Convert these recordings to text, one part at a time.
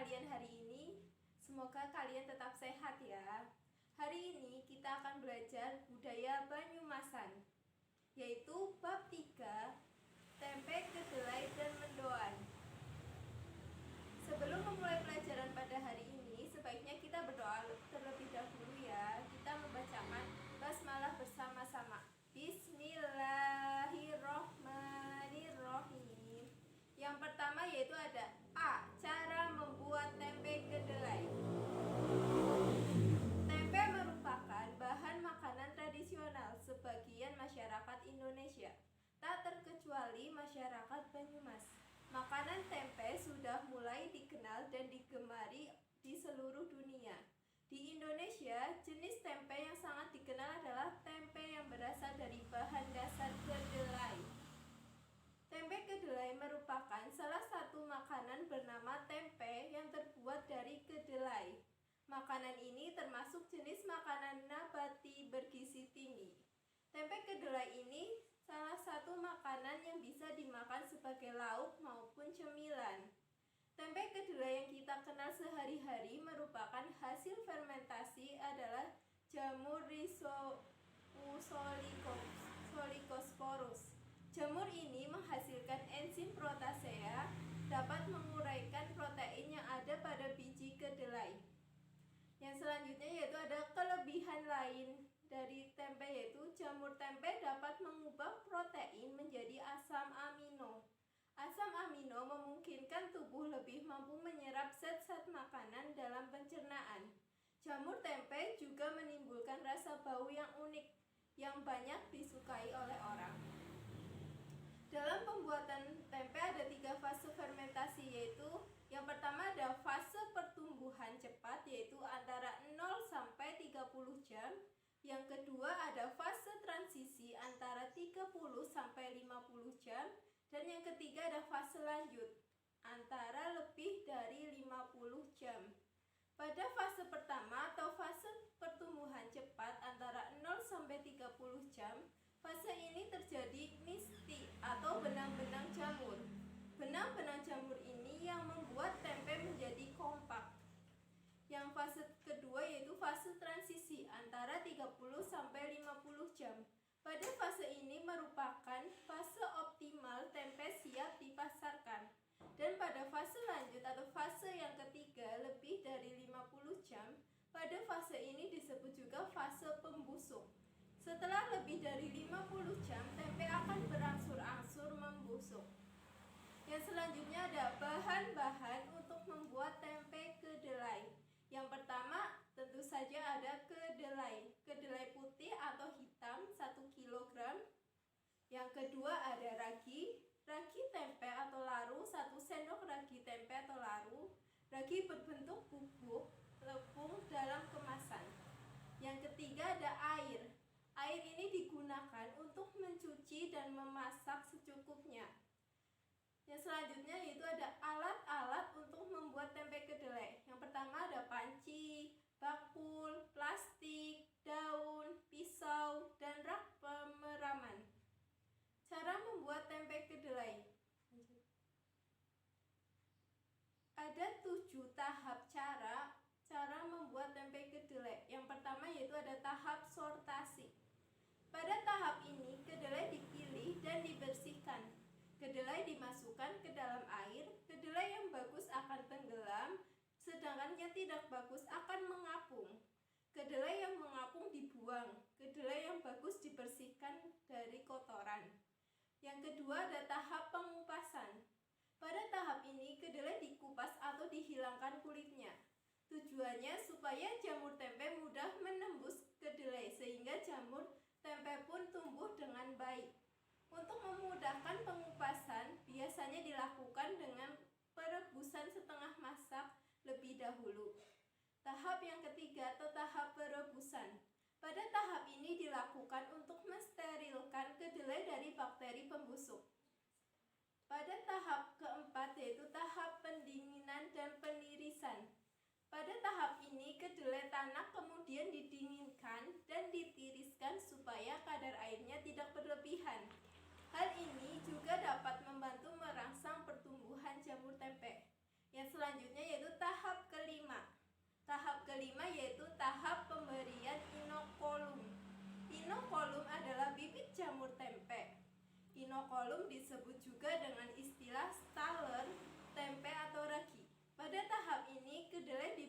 kalian hari ini. Semoga kalian tetap sehat ya. Hari ini kita akan belajar budaya Banyumasan, yaitu bab 3, tempe, kedelai, dan mendoan. Sebelum memulai pelajaran pada hari ini, sebaiknya kita berdoa terlebih dahulu ya. Kita membacakan basmalah bersama-sama. Bismillahirrohmanirrohim. Yang pertama yaitu ada A. Cara membuat tempe kedelai. Tempe merupakan bahan makanan tradisional sebagian masyarakat Indonesia, tak terkecuali masyarakat Banyumas. Makanan tempe sudah mulai dikenal dan digemari di seluruh dunia. Di Indonesia, jenis tempe yang sangat dikenal adalah tempe yang berasal dari bahan dasar kedelai. Tempe kedelai merupakan salah satu makanan bernama tempe yang terbuat dari kedelai. Makanan ini termasuk jenis makanan nabati bergizi tinggi. Tempe kedelai ini salah satu makanan yang bisa dimakan sebagai lauk maupun cemilan. Tempe kedelai yang kita kenal sehari-hari merupakan hasil fermentasi adalah jamur Rhizostolycosporus. Jamur ini menghasilkan enzim protasea, dapat menguraikan protein yang ada pada biji kedelai. Yang selanjutnya yaitu ada kelebihan lain dari tempe, yaitu jamur tempe dapat mengubah protein menjadi asam amino. Asam amino memungkinkan tubuh lebih mampu menyerap zat-zat makanan dalam pencernaan. Jamur tempe juga menimbulkan rasa bau yang unik yang banyak disukai oleh orang. Dalam pembuatan tempe ada 3 fase fermentasi, yaitu yang pertama ada fase pertumbuhan cepat, yaitu antara 0 sampai 30 jam. Yang kedua ada fase transisi antara 30 sampai 50 jam. Dan yang ketiga ada fase lanjut antara lebih dari 50 jam. Pada fase pertama atau fase pertumbuhan cepat antara 0 sampai 30 jam, fase ini terjadi nisti atau benang-benang jamur. Benang-benang jamur ini yang membuat tempe menjadi kompak. Yang fase kedua yaitu fase transisi antara 30 sampai 50 jam. Pada fase ini merupakan fase optimal tempe siap dipasarkan. Dan pada fase lanjut atau fase yang ketiga lebih dari 50 jam, pada fase ini disebut juga fase pembusuk. Setelah lebih dari 50 jam, tempe akan berangsur-angsur membusuk. Yang selanjutnya ada bahan-bahan untuk membuat tempe kedelai. Yang pertama tentu saja ada kedelai. Kedelai putih atau hitam 1 kg. Yang kedua ada ragi. Ragi tempe atau laru 1 sendok ragi tempe atau laru. Ragi berbentuk bubuk, lepung dalam kemasan. Yang ketiga ada air. Air ini digunakan untuk mencuci dan memasak secukupnya. Yang selanjutnya yaitu ada alat-alat untuk membuat tempe kedelai. Yang pertama ada panci, bakul, plastik, daun, pisau, dan rak pemeraman. Cara membuat tempe kedelai. Ada 7 tahap cara membuat tempe kedelai. Yang pertama yaitu ada tahap sortasi. Pada tahap ini, kedelai dipilih dan dibersihkan. Kedelai dimasukkan ke dalam air. Kedelai yang bagus akan tenggelam, sedangkan yang tidak bagus akan mengapung. Kedelai yang mengapung dibuang. Kedelai yang bagus dibersihkan dari kotoran. Yang kedua ada tahap pengupasan. Pada tahap ini, kedelai dikupas atau dihilangkan kulitnya. Tujuannya supaya jamur tempe mudah menembus kedelai sehingga jamur tempe pun tumbuh dengan baik. Untuk memudahkan pengupasan, biasanya dilakukan dengan perebusan setengah masak lebih dahulu. Tahap yang ketiga atau tahap perebusan. Pada tahap ini dilakukan untuk mensterilkan kedelai dari bakteri pembusuk. Pada tahap keempat yaitu tahap pendinginan dan penirisan. Pada tahap ini, kedelai tanak kemudian didinginkan dan ditiriskan supaya kadar airnya tidak berlebihan. Hal ini juga dapat membantu merangsang pertumbuhan jamur tempe. Yang selanjutnya yaitu tahap kelima. Tahap kelima yaitu tahap pemberian inokulum. Inokulum adalah bibit jamur tempe. Inokulum disebut juga dengan istilah staller, tempe atau ragi. Pada tahap ini kedelai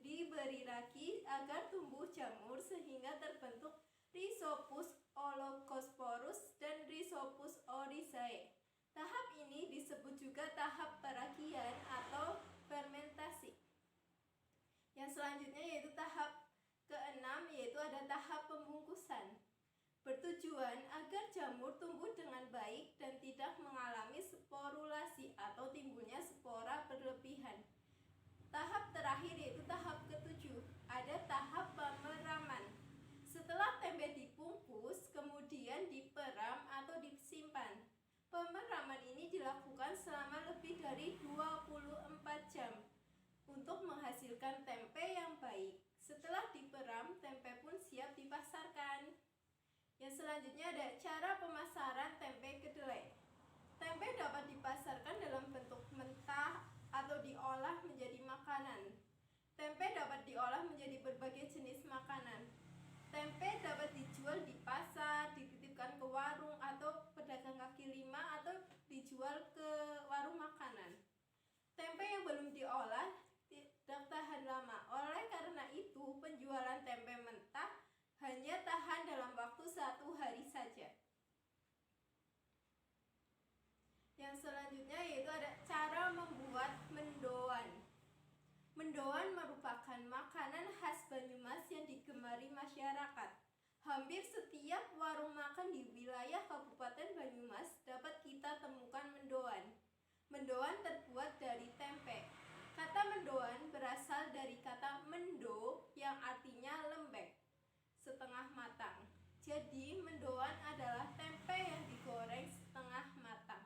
diberi ragi agar tumbuh jamur sehingga terbentuk Rhizopus olocosporus dan Rhizopus oryzae. Tahap ini disebut juga tahap peragian atau fermentasi. Yang selanjutnya yaitu tahap keenam, yaitu ada tahap pembungkusan. Bertujuan agar jamur tumbuh dengan baik dan tidak mengalami sporulasi atau timbulnya spora berlebihan. Tahap terakhir yaitu tahap ketujuh, ada tahap pemeraman. Setelah tempe dibungkus, kemudian diperam atau disimpan. Pemeraman ini dilakukan selama lebih dari 24 jam untuk menghasilkan tempe yang baik. Setelah diperam, tempe pun siap dipasarkan. Yang selanjutnya ada cara pemasaran tempe kedelai. Tempe dapat dipasarkan dalam bentuk mentah atau diolah menjadi makanan. Tempe dapat diolah menjadi berbagai jenis makanan. Tempe dapat dijual di pasar, dititipkan ke warung atau pedagang kaki lima, atau dijual ke warung makanan. Tempe yang belum diolah tidak tahan lama. Oleh karena itu, penjualan tempe mentah hanya tahan dalam waktu 1 hari saja. Yang selanjutnya yaitu ada cara membuat mendoan. Mendoan merupakan makanan khas Banyumas yang digemari masyarakat. Hampir setiap warung makan di wilayah Kabupaten Banyumas dapat kita temukan mendoan. Mendoan terbuat dari tempe. Kata mendoan berasal dari kata mendo yang artinya lembek, setengah matang. Jadi mendoan adalah tempe yang digoreng setengah matang.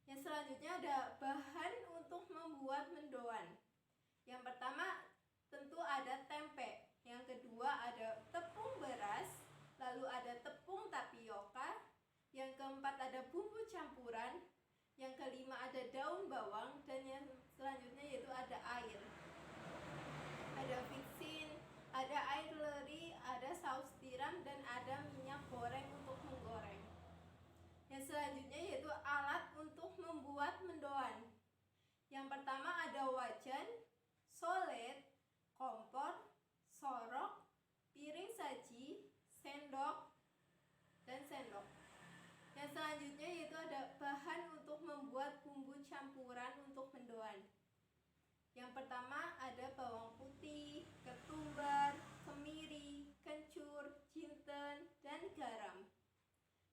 Yang selanjutnya ada bahan untuk membuat mendoan. Yang pertama tentu ada tempe. Yang kedua ada tepung beras, lalu ada tepung tapioka. Yang keempat ada bumbu campuran. Yang kelima ada daun bawang, dan yang selanjutnya yaitu ada air. Ada vicin, ada air leri, ada saus tiram, dan ada minyak goreng untuk menggoreng. Yang selanjutnya yaitu alat untuk membuat mendoan. Yang pertama ada wajan, solet, kompor, sorok, piring saji, sendok, dan sendok. Yang selanjutnya yaitu ada bahan untuk membuat bumbu campuran untuk mendoan. Yang pertama ada bawang putih, ketumbar, kemiri, kencur, jinten, dan garam.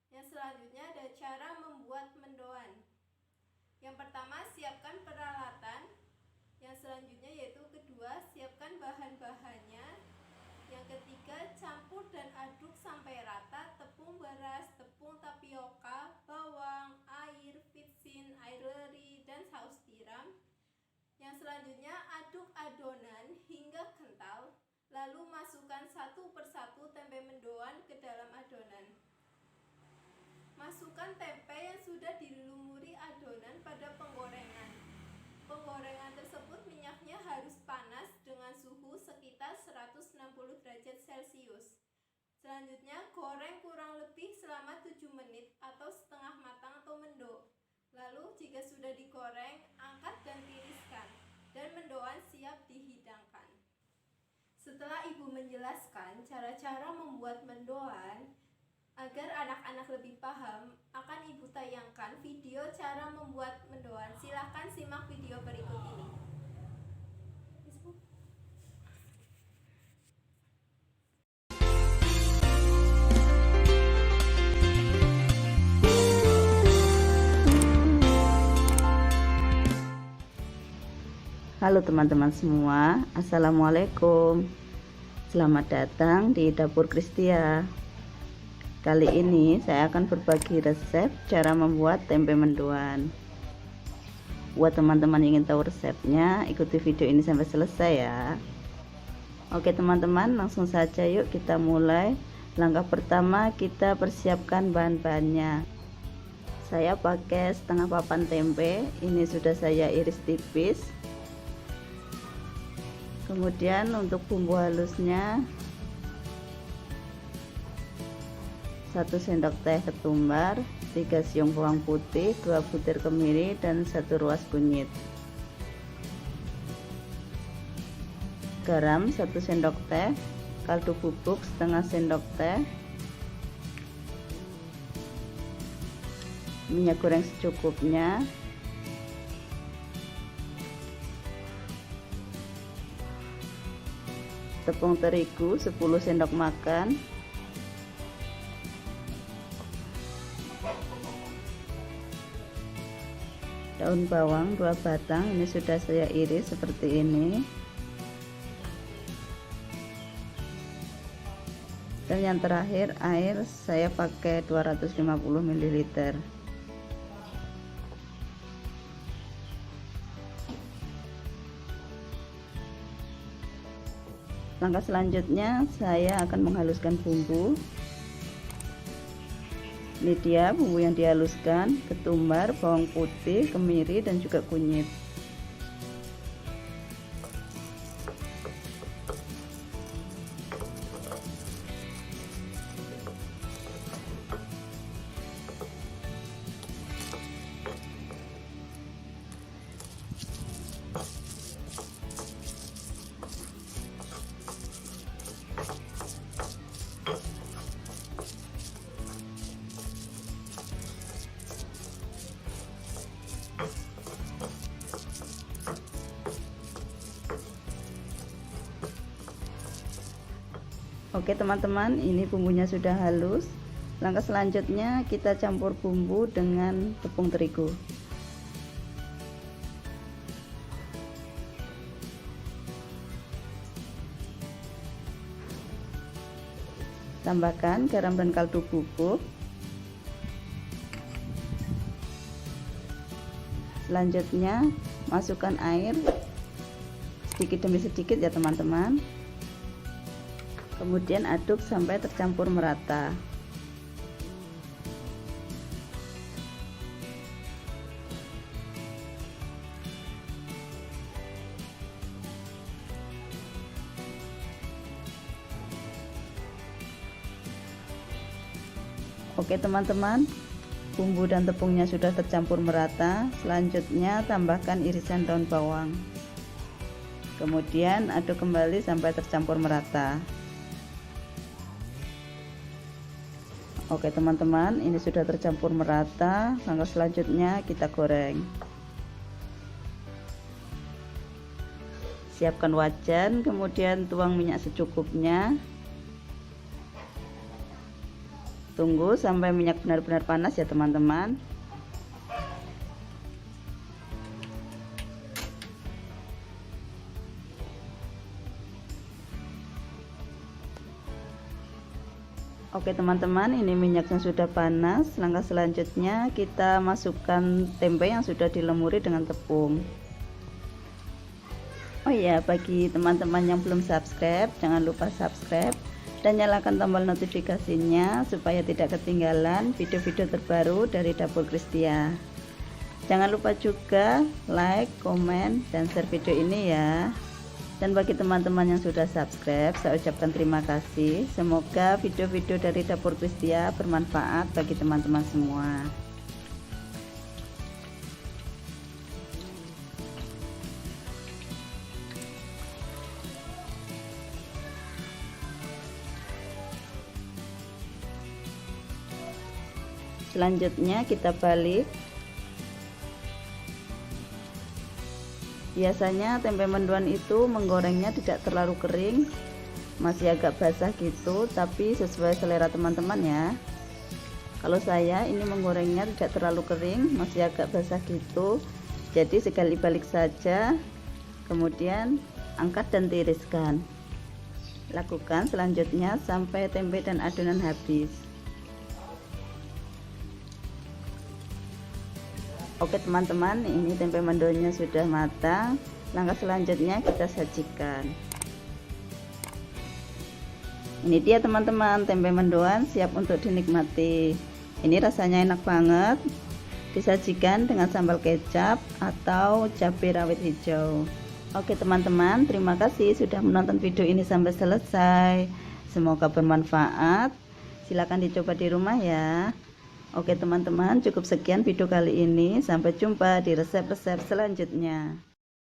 Yang selanjutnya ada cara membuat mendoan. Yang pertama siapkan peralatan. Yang selanjutnya yaitu kedua siapkan bahan-bahannya. Yang ketiga campur dan aduk sampai rata tepung beras, tepung tapioka, bawang, air, vicin, air leri, dan saus tiram. Yang selanjutnya aduk adonan hingga kental, lalu masukkan satu persatu tempe mendoan ke dalam adonan. Masukkan tempe yang sudah dilumuri adonan pada penggorengan. Penggorengan tersebut minyaknya harus panas dengan suhu sekitar 160 derajat Celcius. Selanjutnya goreng kurang lebih selama 7 menit atau setengah matang atau mendo. Lalu jika sudah digoreng, angkat dan tiriskan, dan mendoan siap dihidangkan. Setelah ibu menjelaskan cara-cara membuat mendoan, agar anak-anak lebih paham, akan ibu tayangkan video cara membuat mendoan. Silahkan simak video berikut ini. Halo teman-teman semua, Assalamualaikum. Selamat datang di Dapur Kristia. Kali ini saya akan berbagi resep cara membuat tempe mendoan. Buat teman-teman yang ingin tahu resepnya, ikuti video ini sampai selesai ya. Oke teman-teman, langsung saja yuk kita mulai. Langkah pertama, kita persiapkan bahan-bahannya. Saya pakai setengah papan tempe. Ini sudah saya iris tipis. Kemudian untuk bumbu halusnya 1 sendok teh ketumbar, 3 siung bawang putih, 2 butir kemiri, dan 1 ruas kunyit. Garam 1 sendok teh, kaldu bubuk setengah sendok teh, minyak goreng secukupnya, tepung terigu 10 sendok makan, daun bawang 2 batang, ini sudah saya iris seperti ini. Dan yang terakhir air saya pakai 250 ml. Langkah selanjutnya saya akan menghaluskan bumbu. Ini dia bumbu yang dihaluskan: ketumbar, bawang putih, kemiri, dan juga kunyit. Oke teman-teman, ini bumbunya sudah halus. Langkah selanjutnya kita campur bumbu dengan tepung terigu. Tambahkan garam dan kaldu bubuk. Selanjutnya masukkan air sedikit demi sedikit ya teman-teman. Kemudian aduk sampai tercampur merata. Oke teman-teman, bumbu dan tepungnya sudah tercampur merata. Selanjutnya tambahkan irisan daun bawang. Kemudian aduk kembali sampai tercampur merata. Oke teman-teman, ini sudah tercampur merata. Langkah selanjutnya kita goreng. Siapkan wajan, kemudian tuang minyak secukupnya. Tunggu sampai minyak benar-benar panas ya teman-teman. Oke teman-teman, ini minyaknya sudah panas. Langkah selanjutnya kita masukkan tempe yang sudah dilemuri dengan tepung. Oh iya, bagi teman-teman yang belum subscribe, jangan lupa subscribe dan nyalakan tombol notifikasinya supaya tidak ketinggalan video-video terbaru dari Dapur Kristia. Jangan lupa juga like, komen, dan share video ini ya. Dan bagi teman-teman yang sudah subscribe, saya ucapkan terima kasih. Semoga video-video dari Dapur Kristia bermanfaat bagi teman-teman semua. Selanjutnya kita balik. Biasanya tempe mendoan itu menggorengnya tidak terlalu kering, masih agak basah gitu, tapi sesuai selera teman-teman ya. Kalau saya ini menggorengnya tidak terlalu kering, masih agak basah gitu, jadi sekali balik saja, kemudian angkat dan tiriskan. Lakukan selanjutnya sampai tempe dan adonan habis. Oke teman-teman, ini tempe mendoannya sudah matang. Langkah selanjutnya kita sajikan. Ini dia teman-teman, tempe mendoan siap untuk dinikmati. Ini rasanya enak banget. Disajikan dengan sambal kecap atau cabai rawit hijau. Oke teman-teman, terima kasih sudah menonton video ini sampai selesai. Semoga bermanfaat. Silakan dicoba di rumah ya. Oke teman-teman, cukup sekian video kali ini. Sampai jumpa di resep-resep selanjutnya.